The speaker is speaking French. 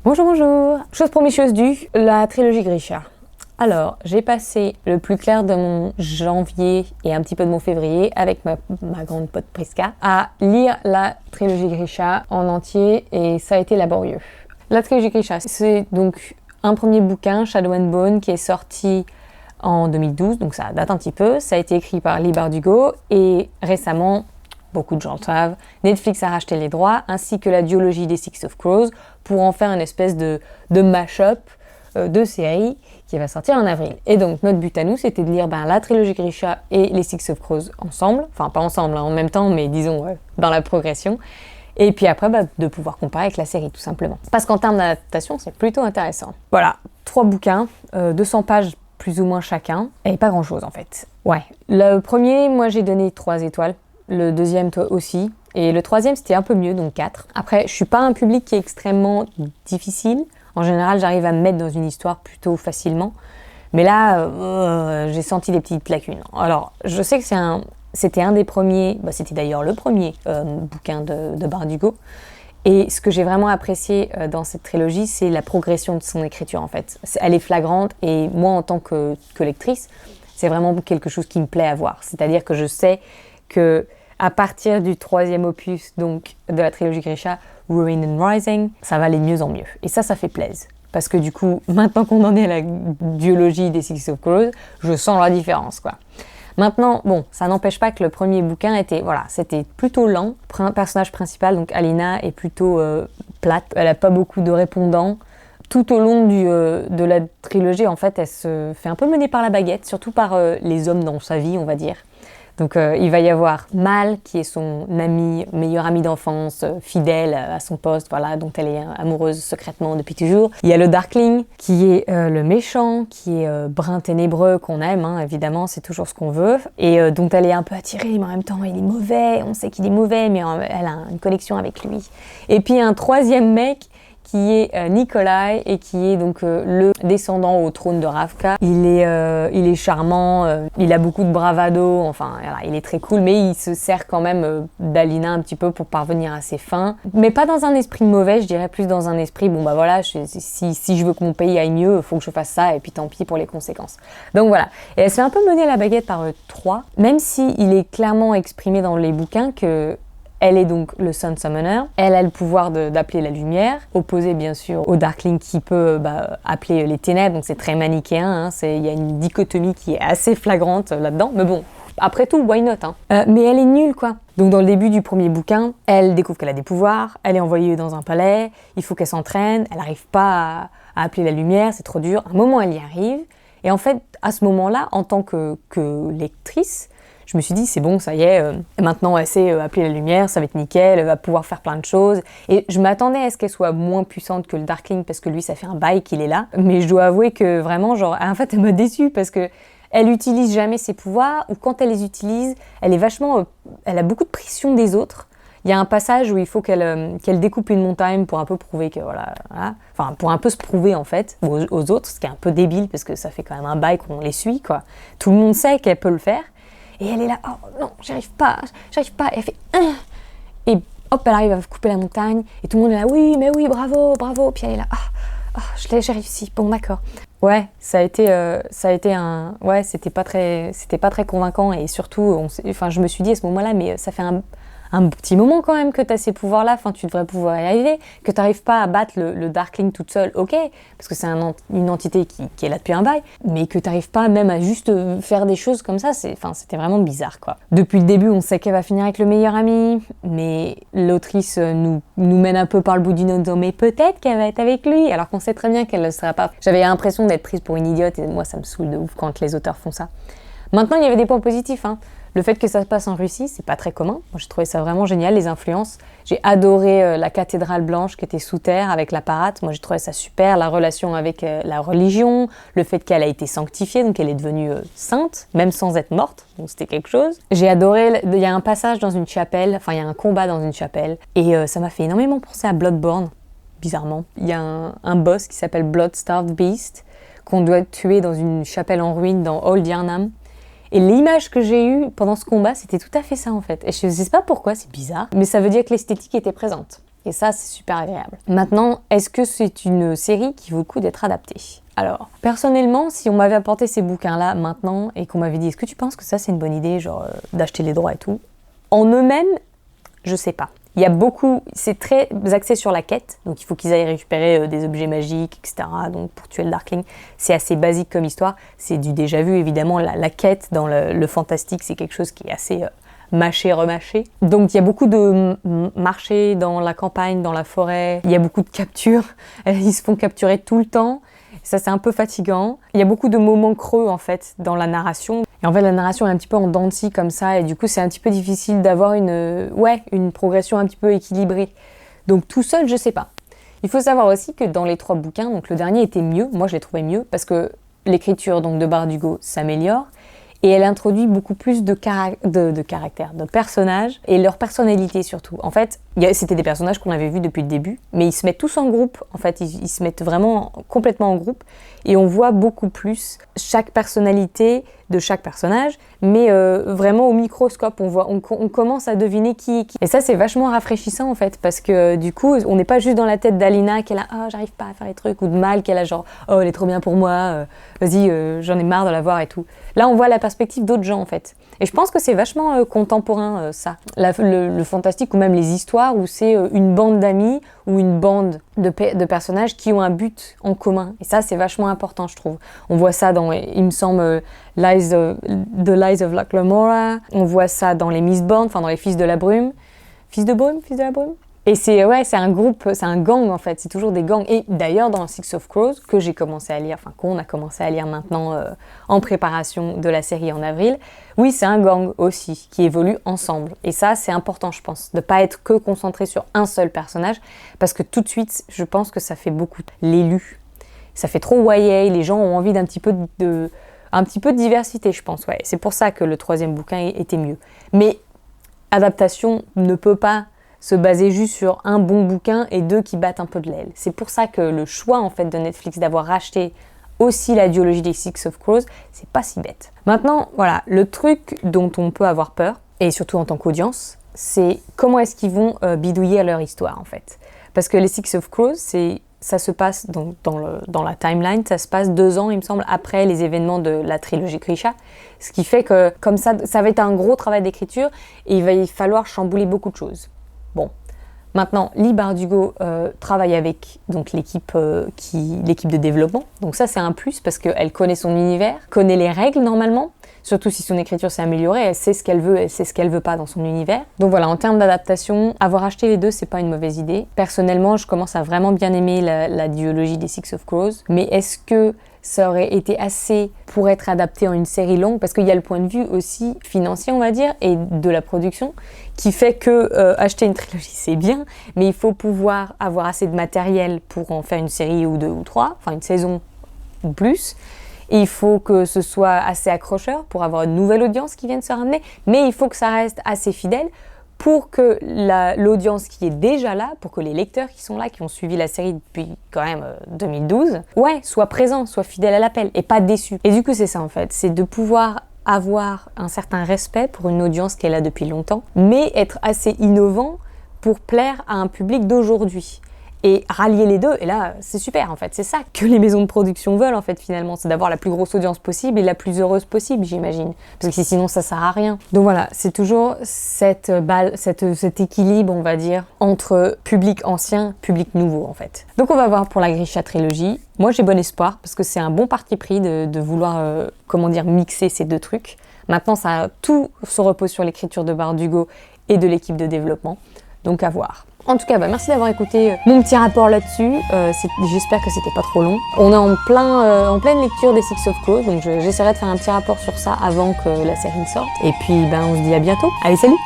Bonjour, bonjour. Chose promise, chose due, la trilogie Grisha. Alors, j'ai passé le plus clair de mon janvier et un petit peu de mon février avec ma grande pote Priska à lire la trilogie Grisha en entier et ça a été laborieux. La trilogie Grisha, c'est donc un premier bouquin, Shadow and Bone, qui est sorti en 2012, donc ça date un petit peu. Ça a été écrit par Leigh Bardugo et récemment, beaucoup de gens le savent, Netflix a racheté les droits ainsi que la duologie des Six of Crows pour en faire une espèce de mash-up de série qui va sortir en avril. Et donc notre but à nous, c'était de lire la trilogie Grisha et les Six of Crows ensemble, enfin pas ensemble en même temps, mais disons dans la progression. Et puis après, de pouvoir comparer avec la série tout simplement. Parce qu'en termes d'adaptation, c'est plutôt intéressant. Voilà, 3 bouquins, 200 pages plus ou moins chacun, et pas grand chose en fait. Ouais, le premier, moi j'ai donné 3 étoiles, le deuxième toi aussi, et le troisième c'était un peu mieux, donc 4. Après, je suis pas un public qui est extrêmement difficile, en général j'arrive à me mettre dans une histoire plutôt facilement, mais là j'ai senti des petites lacunes. Alors, je sais que c'était un des premiers, c'était d'ailleurs le premier bouquin de Bardugo. Et ce que j'ai vraiment apprécié dans cette trilogie, c'est la progression de son écriture en fait. Elle est flagrante et moi en tant que lectrice, c'est vraiment quelque chose qui me plaît à voir. C'est-à-dire que je sais que à partir du 3e opus donc de la trilogie Grisha, Ruin and Rising, ça va aller de mieux en mieux. Et ça fait plaisir. Parce que du coup, maintenant qu'on en est à la duologie des Six of Crows, je sens la différence quoi. Maintenant, bon, ça n'empêche pas que le premier bouquin c'était plutôt lent. Le personnage principal, donc Alina, est plutôt plate. Elle n'a pas beaucoup de répondants. Tout au long de la trilogie, en fait, elle se fait un peu mener par la baguette, surtout par les hommes dans sa vie, on va dire. Donc il va y avoir Mal, qui est son meilleur ami d'enfance, fidèle à son poste, voilà, dont elle est amoureuse secrètement depuis toujours. Il y a le Darkling, qui est le méchant, qui est brun ténébreux, qu'on aime, hein, évidemment, c'est toujours ce qu'on veut, et dont elle est un peu attirée, mais en même temps il est mauvais, on sait qu'il est mauvais, mais elle a une connexion avec lui. Et puis un troisième mec, qui est Nikolai et qui est donc le descendant au trône de Ravka. Il est charmant, il a beaucoup de bravado, enfin voilà, il est très cool, mais il se sert quand même d'Alina un petit peu pour parvenir à ses fins. Mais pas dans un esprit mauvais, je dirais plus dans un esprit, si je veux que mon pays aille mieux, il faut que je fasse ça, et puis tant pis pour les conséquences. Donc voilà, et elle se fait un peu mener à la baguette par 3, même si il est clairement exprimé dans les bouquins que elle est donc le Sun Summoner. Elle a le pouvoir d'appeler la lumière, opposé bien sûr au Darkling qui peut appeler les ténèbres, donc c'est très manichéen, hein, il y a une dichotomie qui est assez flagrante là-dedans, mais bon, après tout, why not hein. Mais elle est nulle quoi. Donc dans le début du premier bouquin, elle découvre qu'elle a des pouvoirs, elle est envoyée dans un palais, il faut qu'elle s'entraîne, elle n'arrive pas à appeler la lumière, c'est trop dur. À un moment, elle y arrive, et en fait, à ce moment-là, en tant que lectrice, je me suis dit, c'est bon, ça y est, maintenant elle sait appeler la lumière, ça va être nickel, elle va pouvoir faire plein de choses. Et je m'attendais à ce qu'elle soit moins puissante que le Darkling, parce que lui, ça fait un bail qu'il est là. Mais je dois avouer que vraiment, en fait, elle m'a déçue, parce que elle utilise jamais ses pouvoirs, ou quand elle les utilise, elle a beaucoup de pression des autres. Il y a un passage où il faut qu'elle découpe une montagne pour un peu prouver que enfin pour un peu se prouver en fait aux autres, ce qui est un peu débile, parce que ça fait quand même un bail qu'on les suit, quoi. Tout le monde sait qu'elle peut le faire. Et elle est là, oh non, j'arrive pas, et elle fait et hop, elle arrive à couper la montagne, et tout le monde est là, oui, mais oui, bravo, puis elle est là, j'ai réussi, bon d'accord. Ouais, c'était pas très convaincant, et surtout, je me suis dit à ce moment-là, mais ça fait un petit moment quand même que tu as ces pouvoirs-là, enfin tu devrais pouvoir y arriver, que tu n'arrives pas à battre le Darkling toute seule, ok, parce que c'est une entité qui est là depuis un bail, mais que tu n'arrives pas même à juste faire des choses comme ça, c'était vraiment bizarre quoi. Depuis le début, on sait qu'elle va finir avec le meilleur ami, mais l'autrice nous mène un peu par le bout du nez en disant mais peut-être qu'elle va être avec lui, alors qu'on sait très bien qu'elle ne le sera pas. J'avais l'impression d'être prise pour une idiote, et moi ça me saoule de ouf quand les auteurs font ça. Maintenant, il y avait des points positifs, hein. Le fait que ça se passe en Russie, c'est pas très commun. Moi, j'ai trouvé ça vraiment génial, les influences. J'ai adoré la cathédrale blanche qui était sous terre avec la parade. Moi, j'ai trouvé ça super. La relation avec la religion, le fait qu'elle a été sanctifiée, donc elle est devenue sainte, même sans être morte. Donc c'était quelque chose. J'ai adoré. Il y a un passage dans une chapelle, enfin il y a un combat dans une chapelle, et ça m'a fait énormément penser à Bloodborne. Bizarrement, il y a un boss qui s'appelle Blood-Starved Beast qu'on doit tuer dans une chapelle en ruine dans Old Yharnam. Et l'image que j'ai eue pendant ce combat, c'était tout à fait ça en fait. Et je ne sais pas pourquoi, c'est bizarre, mais ça veut dire que l'esthétique était présente. Et ça, c'est super agréable. Maintenant, est-ce que c'est une série qui vaut le coup d'être adaptée ? Alors, personnellement, si on m'avait apporté ces bouquins-là maintenant et qu'on m'avait dit « Est-ce que tu penses que ça, c'est une bonne idée, genre d'acheter les droits et tout ?» En eux-mêmes, je sais pas. Il y a beaucoup, c'est très axé sur la quête, donc il faut qu'ils aillent récupérer des objets magiques, etc. Donc pour tuer le Darkling, c'est assez basique comme histoire. C'est du déjà vu, évidemment, la quête dans le fantastique, c'est quelque chose qui est assez mâché, remâché. Donc il y a beaucoup de marchés dans la campagne, dans la forêt, il y a beaucoup de captures, ils se font capturer tout le temps. Ça, c'est un peu fatigant. Il y a beaucoup de moments creux, en fait, dans la narration. Et en fait, la narration est un petit peu en dents de scie, comme ça, et du coup, c'est un petit peu difficile d'avoir une progression un petit peu équilibrée. Donc, tout seul, je sais pas. Il faut savoir aussi que dans les 3 bouquins, donc le dernier était mieux, moi je l'ai trouvé mieux, parce que l'écriture donc, de Bardugo s'améliore, et elle introduit beaucoup plus de caractères, de personnages, et leur personnalité surtout. En fait, c'était des personnages qu'on avait vus depuis le début, mais ils se mettent tous en groupe, en fait, ils se mettent vraiment complètement en groupe, et on voit beaucoup plus chaque personnalité de chaque personnage, mais vraiment au microscope, on commence à deviner qui est qui. Et ça, c'est vachement rafraîchissant, en fait, parce que du coup, on n'est pas juste dans la tête d'Alina qui est là « Ah, j'arrive pas à faire les trucs », ou de Mal qui est là genre « Oh, elle est trop bien pour moi, vas-y, j'en ai marre de la voir et tout ». Là, on voit la perspective d'autres gens, en fait. Et je pense que c'est vachement contemporain, ça. Le fantastique, ou même les histoires où c'est une bande d'amis ou une bande de personnages qui ont un but en commun. Et ça, c'est vachement important, je trouve. On voit ça dans, il me semble, The Lies of Locke Lamora. On voit ça dans les Mistborn, enfin dans les Fils de la Brume. Fils de la Brume. Et c'est un groupe, c'est un gang en fait, c'est toujours des gangs. Et d'ailleurs dans Six of Crows, que j'ai commencé à lire, enfin qu'on a commencé à lire maintenant en préparation de la série en avril, oui c'est un gang aussi, qui évolue ensemble. Et ça c'est important je pense, de ne pas être que concentré sur un seul personnage, parce que tout de suite je pense que ça fait beaucoup l'élu. Ça fait trop YA, les gens ont envie d'un petit peu de diversité je pense, ouais. C'est pour ça que le 3e bouquin était mieux. Mais adaptation ne peut pas se baser juste sur un bon bouquin et 2 qui battent un peu de l'aile. C'est pour ça que le choix en fait de Netflix d'avoir racheté aussi la duologie des Six of Crows, c'est pas si bête. Maintenant, voilà, le truc dont on peut avoir peur, et surtout en tant qu'audience, c'est comment est-ce qu'ils vont bidouiller leur histoire en fait. Parce que les Six of Crows, ça se passe donc dans la timeline, ça se passe 2 ans, il me semble, après les événements de la trilogie Grisha. Ce qui fait que, comme ça va être un gros travail d'écriture et il va y falloir chambouler beaucoup de choses. Bon, maintenant, Leigh Bardugo travaille avec donc, l'équipe de développement. Donc ça, c'est un plus parce qu'elle connaît son univers, connaît les règles normalement. Surtout si son écriture s'est améliorée, elle sait ce qu'elle veut, elle sait ce qu'elle veut pas dans son univers. Donc voilà, en termes d'adaptation, avoir acheté les 2, c'est pas une mauvaise idée. Personnellement, je commence à vraiment bien aimer la duologie des Six of Crows. Mais est-ce que ça aurait été assez pour être adapté en une série longue? Parce qu'il y a le point de vue aussi financier, on va dire, et de la production, qui fait que acheter une trilogie, c'est bien, mais il faut pouvoir avoir assez de matériel pour en faire une série ou 2 ou 3, enfin une saison ou plus. Et il faut que ce soit assez accrocheur pour avoir une nouvelle audience qui vienne se ramener, mais il faut que ça reste assez fidèle pour que l'audience qui est déjà là, pour que les lecteurs qui sont là, qui ont suivi la série depuis quand même 2012, soient présents, soient fidèles à l'appel et pas déçus. Et du coup, c'est ça en fait, c'est de pouvoir avoir un certain respect pour une audience qui est là depuis longtemps, mais être assez innovant pour plaire à un public d'aujourd'hui. Et rallier les deux, et là, c'est super en fait. C'est ça que les maisons de production veulent en fait finalement, c'est d'avoir la plus grosse audience possible et la plus heureuse possible, j'imagine. Parce que sinon, ça sert à rien. Donc voilà, c'est toujours cet équilibre, on va dire, entre public ancien, public nouveau en fait. Donc on va voir pour la Grisha trilogie. Moi, j'ai bon espoir parce que c'est un bon parti pris de vouloir, mixer ces 2 trucs. Maintenant, tout se repose sur l'écriture de Bardugo et de l'équipe de développement. Donc à voir. En tout cas, merci d'avoir écouté mon petit rapport là-dessus. J'espère que c'était pas trop long. On est en pleine lecture des Six of Crows, donc j'essaierai de faire un petit rapport sur ça avant que la série sorte. Et puis, on se dit à bientôt. Allez, salut!